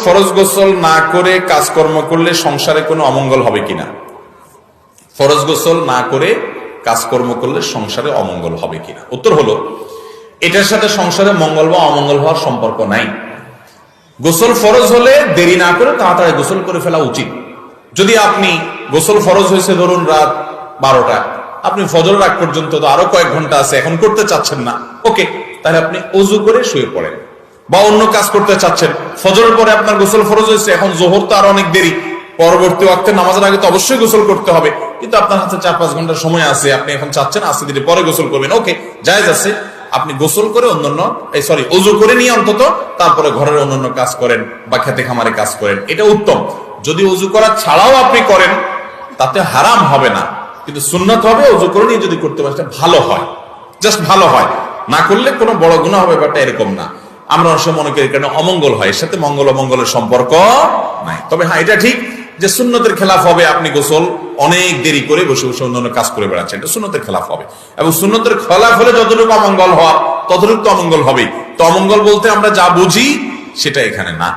ফরজ গোসল না করে কাজকর্ম করলে সংসারে কোনো অমঙ্গল হবে কিনা? ফরজ গোসল না করে কাজকর্ম করলে সংসারে অমঙ্গল হবে কিনা? উত্তর হলো, এটার সাথে সংসারে মঙ্গল বা অমঙ্গল হওয়ার সম্পর্ক নাই। গোসল ফরজ হলে দেরি না করে তাড়াতাড়ি গোসল করে ফেলা উচিত। যদি আপনি গোসল ফরজ হয়েছে ধরুন রাত 12টা, আপনি ফজরের আগ পর্যন্ত তো আরো কয়েক ঘন্টা আছে, এখন করতে চাচ্ছেন না, ওকে, তাহলে আপনি ওযু করে শুয়ে পড়েন। বা অন্য কাজ করতে চাচ্ছেন, ফজরের পরে আপনার গোসল ফরজ হয়েছে, এখন জোহর তো আরো অনেক দেরি, পরবর্তী ওয়াক্তে নামাজের আগে তো অবশ্যই গোসল করতে হবে, কিন্তু আপনার হাতে 4-5 ঘন্টার সময় আছে, আপনি এখন চাচ্ছেন আস্তে ধীরে পরে গোসল করবেন, ওকে, জায়েজ আছে। আপনি গোসল করে ওযু করে নিয়ে অন্তত তারপরে ঘরের অন্যান্য কাজ করেন বা খেতে খামারে কাজ করেন, এটা উত্তম। যদি ওযু করা ছাড়াও আপনি করেন তাতে হারাম হবে না, কিন্তু সুন্নাত হবে ওযু করে নিয়ে যদি করতে পারেন ভালো হয়, জাস্ট ভালো হয়। না করলে কোনো বড় গুনাহ হবে ব্যাপারটা এরকম না। আমরা অবশ্য মনে করি কারণে অমঙ্গল হয়, এর সাথে মঙ্গল অমঙ্গলের সম্পর্ক নাই। তবে হ্যাঁ, এটা ঠিক যে সুন্নতের খেলাফ হবে আপনি গোসল অনেক দেরি করে বসে বসে অন্যান্য কাজ করে বেড়াচ্ছেন, এটা সুন্নতের খেলাফ হবে। এবং সুন্নতের খেলাফ হলে যতটুকু অমঙ্গল হওয়া ততটুকু তো অমঙ্গল হবেই। তো অমঙ্গল বলতে আমরা যা বুঝি সেটা এখানে না।